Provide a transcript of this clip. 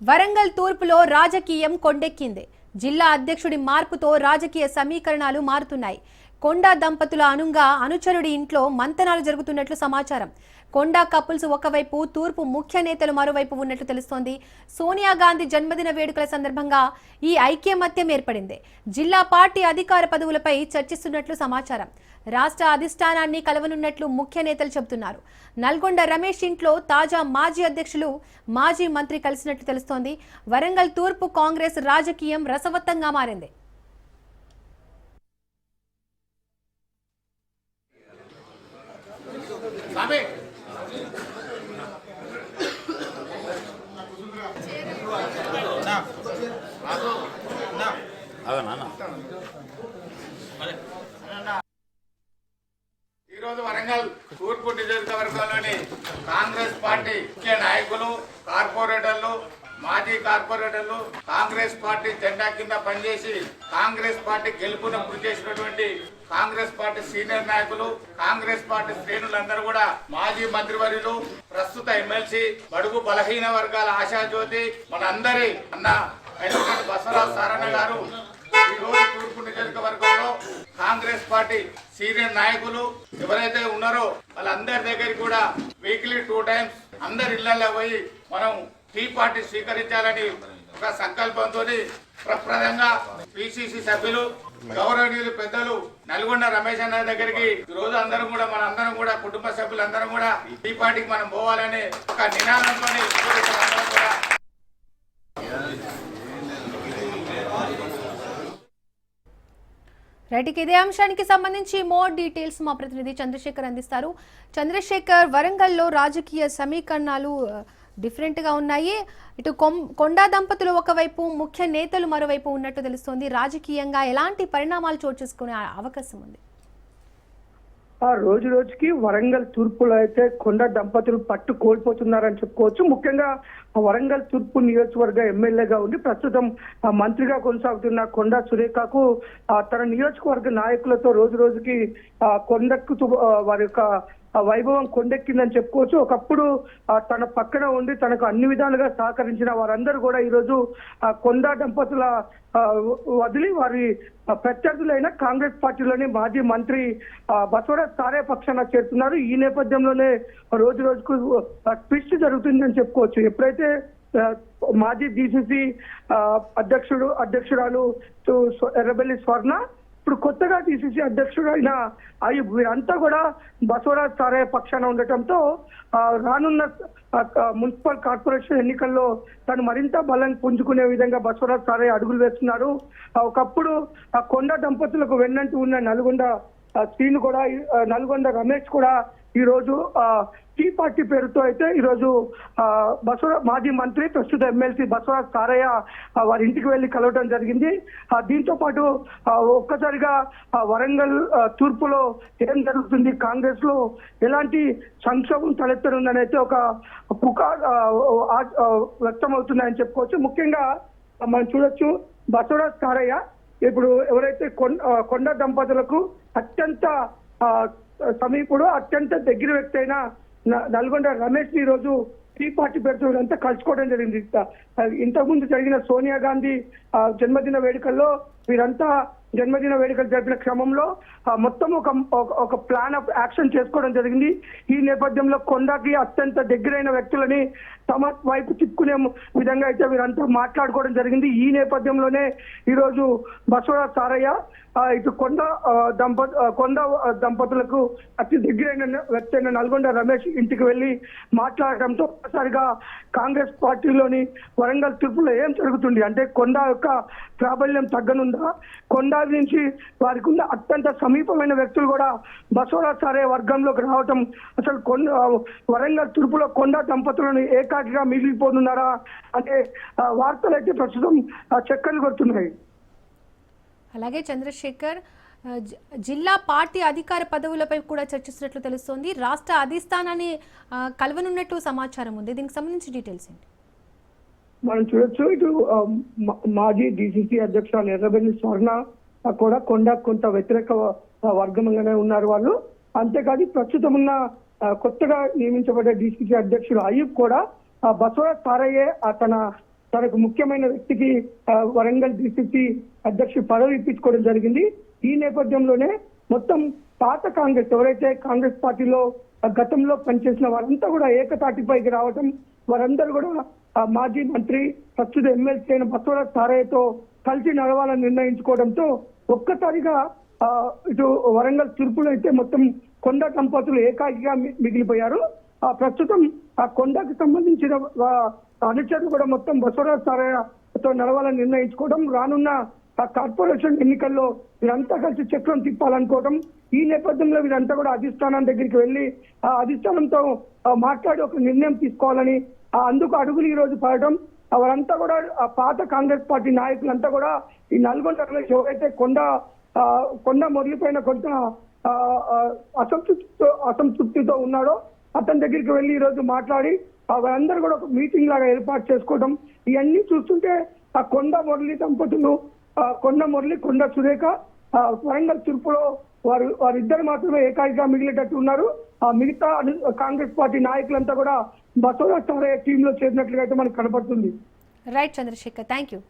వరంగల్ తూర్పులో రాజకీయం కొండెక్కింది. జిల్లా అధ్యక్షుడి మార్పుతో రాజకీయ సమీకరణాలు మారుతున్నాయి. కొండా దంపతుల అనుచరుడి ఇంట్లో మంతనాలు జరుగుతున్నట్లు సమాచారం. కొండా కపుల్స్ ఒకవైపు, తూర్పు ముఖ్య నేతలు మరోవైపు ఉన్నట్లు తెలుస్తోంది. సోనియా గాంధీ జన్మదిన వేడుకల సందర్భంగా ఈ ఐక్యమత్యం ఏర్పడింది. జిల్లా పార్టీ అధికార పదవులపై చర్చిస్తున్నట్లు సమాచారం. రాష్ట్ర అధిష్టానాన్ని కలవనున్నట్లు ముఖ్య నేతలు చెబుతున్నారు. నల్గొండ రమేష్ ఇంట్లో తాజా మాజీ అధ్యక్షులు, మాజీ మంత్రి కలిసినట్లు తెలుస్తోంది. వరంగల్ తూర్పు కాంగ్రెస్ రాజకీయం రసవత్తంగా మారింది. ఈరోజు వరంగల్ తూర్పు నియోజకవర్గంలోని కాంగ్రెస్ పార్టీ ముఖ్య నాయకులు, కార్పొరేటర్లు, మాజీ కార్పొరేటర్లు, కాంగ్రెస్ పార్టీ జెండా కింద పనిచేసి కాంగ్రెస్ పార్టీ గెలుపును కృషి చేసినటువంటి కాంగ్రెస్ పార్టీ సీనియర్ నాయకులు, కాంగ్రెస్ పార్టీ శ్రేణులందరూ కూడా, మాజీ మంత్రివర్యులు, ప్రస్తుత ఎమ్మెల్సీ, బడుగు బలహీన వర్గాల ఆశాజ్యోతి మనందరి అన్న అయినటువంటి బసవరాజ్ సారన్న గారు ఈ రోజు తూర్పు నియోజకవర్గంలో కాంగ్రెస్ పార్టీ సీనియర్ నాయకులు ఎవరైతే ఉన్నారో వాళ్ళందరి దగ్గరికి కూడా వీక్లీ 2 times అందరి ఇళ్లలో పోయి మనం టీ పార్టీ స్వీకరించాలని ఒక సంకల్పంతో ప్రప్రదంగా పిసిసి సభ్యులు, గౌరవనీయులు పెద్దలు నల్గొండ రమేష్ అన్న దగ్గరికి ఈ రోజు అందరం కూడా మనందరం కూడా కుటుంబ సభ్యులందరం కూడా టీ పార్టీకి మనం పోవాలని ఒక నినాదంతో రైట్, ఇదే అంశానికి సంబంధించి మోర్ డీటెయిల్స్ మా ప్రతినిధి చంద్రశేఖర్ అందిస్తారు. చంద్రశేఖర్, వరంగల్లో రాజకీయ సమీకరణాలు డిఫరెంట్ గా ఉన్నాయి. ఇటు కొండా దంపతులు ఒకవైపు, ముఖ్య నేతలు మరోవైపు ఉన్నట్టు తెలుస్తోంది. రాజకీయంగా ఎలాంటి పరిణామాలు చోటు చేసుకునే అవకాశం ఉంది? రోజు రోజుకి వరంగల్ తూర్పులో అయితే కొండా దంపతులు పట్టు కోల్పోతున్నారని చెప్పుకోవచ్చు. ముఖ్యంగా వరంగల్ తూర్పు నియోజకవర్గ ఎమ్మెల్యేగా ఉండి ప్రస్తుతం మంత్రిగా కొనసాగుతున్న కొండా సురేఖకు తన నియోజకవర్గ నాయకులతో రోజు రోజుకి కొండెక్కుతూ వారి యొక్క వైభవం కొండెక్కిందని చెప్పుకోవచ్చు. ఒకప్పుడు తన పక్కన ఉండి తనకు అన్ని విధాలుగా సహకరించిన వారందరూ కూడా ఈరోజు కొండా దంపతుల వదిలి వారి ప్రత్యర్థులైన కాంగ్రెస్ పార్టీలోని మాజీ మంత్రి బసవరాజ్ సారయ్య పక్షాన చేరుతున్నారు. ఈ నేపథ్యంలోనే రోజు రోజుకు ట్విస్ట్ జరుగుతుందని చెప్పుకోవచ్చు. ఎప్పుడైతే మాజీ డిసిసి అధ్యక్షురాలు ఎర్రబెల్లి స్వర్ణ, ఇప్పుడు కొత్తగా డిసిసి అధ్యక్షుడు అయిన అయ్యూబ్, వీరంతా కూడా బసవరాజ్ సారయ్య పక్షాన ఉండటంతో రానున్న మున్సిపల్ కార్పొరేషన్ ఎన్నికల్లో తను మరింత బలం పుంజుకునే విధంగా బసవరాజ్ సారయ్య అడుగులు వేస్తున్నారు. ఒకప్పుడు కొండ దంపతులకు వెన్నంటూ ఉన్న నల్గొండ శ్రీను కూడా, నల్గొండ రమేష్ కూడా ఈ రోజు టీ పార్టీ పేరుతో అయితే ఈరోజు మాజీ మంత్రి, ప్రస్తుత ఎమ్మెల్సీ బసవరాజ్ సారయ్య వారి ఇంటికి వెళ్లి కలవడం జరిగింది. దీంతో పాటు ఒక్కసారిగా వరంగల్ తూర్పులో ఏం జరుగుతుంది, కాంగ్రెస్ లో ఎలాంటి సంక్షోభం తలెత్తనుందని అయితే ఒక వ్యక్తమవుతున్నాయని చెప్పుకోవచ్చు. ముఖ్యంగా మనం చూడొచ్చు, బసవరాజ్ సారయ్య ఇప్పుడు ఎవరైతే కొండ దంపతులకు అత్యంత సమీపుడు, అత్యంత దగ్గర వ్యక్తి అయిన నల్గొండ రమేష్ ఈ రోజు టీ పార్టీ పేరుతో అంతా కలుసుకోవడం జరిగింది. ఇంతకుముందు జరిగిన సోనియా గాంధీ జన్మదిన వేడుకల్లో వీరంతా జన్మదిన వేడుకలు జరిపిన క్రమంలో మొత్తం ఒక ప్లాన్ ఆఫ్ యాక్షన్ చేసుకోవడం జరిగింది. ఈ నేపథ్యంలో కొండకి అత్యంత దగ్గరైన వ్యక్తులని తమ వైపు తిప్పుకునే విధంగా అయితే వీరంతా మాట్లాడుకోవడం జరిగింది. ఈ నేపథ్యంలోనే ఈరోజు బసవరాజ్ సారయ్య ఇటు కొండ దంపతులకు అతి దగ్గరైన వ్యక్తి అయిన నల్గొండ రమేష్ ఇంటికి వెళ్లి మాట్లాడటంతో ఒక్కసారిగా కాంగ్రెస్ పార్టీలోని వరంగల్ తూర్పులో ఏం జరుగుతుంది అంటే, కొండ యొక్క ప్రాబల్యం తగ్గనుందా, కొండ నుంచి వారికి ఉన్న అత్యంత సమీపమైన వ్యక్తులు కూడా బసవరాజ్ సారయ్య వర్గంలోకి రావటం, అసలు వరంగల్ తూర్పులో కొండ దంపతులను ఏకాకిగా మిగిలిపోతున్నారా అంటే వార్తలు అయితే ప్రస్తుతం చక్కర్లు కొడుతున్నాయి. అలాగే చంద్రశేఖర్, జిల్లా పార్టీ అధికార పదవులపై కూడా చర్చిస్తున్నట్లు తెలుస్తోంది. రాష్ట్ర అధిష్టానాన్ని కలవనున్నట్టు సమాచారం ఉంది. దీనికి సంబంధించి డీటెయిల్స్ ఏంటి? మనం చూడొచ్చు, ఇటు మాజీ డిసిసి అధ్యక్షురాలు ఎర్రబెల్లి స్వర్ణ కూడా కొంత వ్యతిరేక వర్గంగానే ఉన్నారు వాళ్ళు. అంతేకాదు ప్రస్తుతం ఉన్న కొత్తగా నియమించబడ్డ డిసిసి అధ్యక్షుడు అయ్యూబ్ కూడా బసవరాజ్ సారయ్య తన తనకు ముఖ్యమైన వ్యక్తికి వరంగల్ డిసిసి అధ్యక్షుడు పదవి ఇప్పించుకోవడం జరిగింది. ఈ నేపథ్యంలోనే మొత్తం పాత కాంగ్రెస్ ఎవరైతే కాంగ్రెస్ పార్టీలో గతంలో పనిచేసిన వారంతా కూడా ఏకతాటిపైకి రావటం, వారందరూ కూడా మాజీ మంత్రి ప్రస్తుత ఎమ్మెల్సీ అయిన బసవరాజ్ సారయ్యతో కలిసి నడవాలని నిర్ణయించుకోవడంతో ఒక్కసారిగా ఇటు వరంగల్ తూర్పులో అయితే మొత్తం కొండ దంపతులు ఏకాకిగా మిగిలిపోయారు. ప్రస్తుతం ఆ కొండకు సంబంధించిన అనుచరులు కూడా మొత్తం బసవరాజ్ సారయ్యతో నడవాలని నిర్ణయించుకోవడం, రానున్న కార్పొరేషన్ ఎన్నికల్లో వీరంతా కలిసి చక్రం తిప్పాలనుకోవడం. ఈ నేపథ్యంలో వీరంతా కూడా అధిష్టానం దగ్గరికి వెళ్ళి ఆ అధిష్టానంతో మాట్లాడి ఒక నిర్ణయం తీసుకోవాలని అందుకు అడుగులు ఈ రోజు పడటం. వారంతా కూడా పాత కాంగ్రెస్ పార్టీ నాయకులంతా కూడా ఈ నల్గొండ ఎవరైతే కొండ మురళిపైన కొంత అసంతృప్తితో ఉన్నాడో అతని దగ్గరికి వెళ్ళి ఈ రోజు మాట్లాడి వారందరూ కూడా ఒక మీటింగ్ లాగా ఏర్పాటు చేసుకోవడం. ఇవన్నీ చూస్తుంటే ఆ కొండ మురళి దంపతులు, కొండ మురళి, కొండ సురేఖ వరంగల్ తూర్పులో వారిద్దరు మాత్రమే ఏకాకిగా మిగిలేటట్టు ఉన్నారు. ఆ మిగతా కాంగ్రెస్ పార్టీ నాయకులంతా కూడా బసవరాజ్ సారయ్య టీంలో చేరినట్లుగా అయితే మనకు కనపడుతుంది. Right Chandrashekhar, thank you.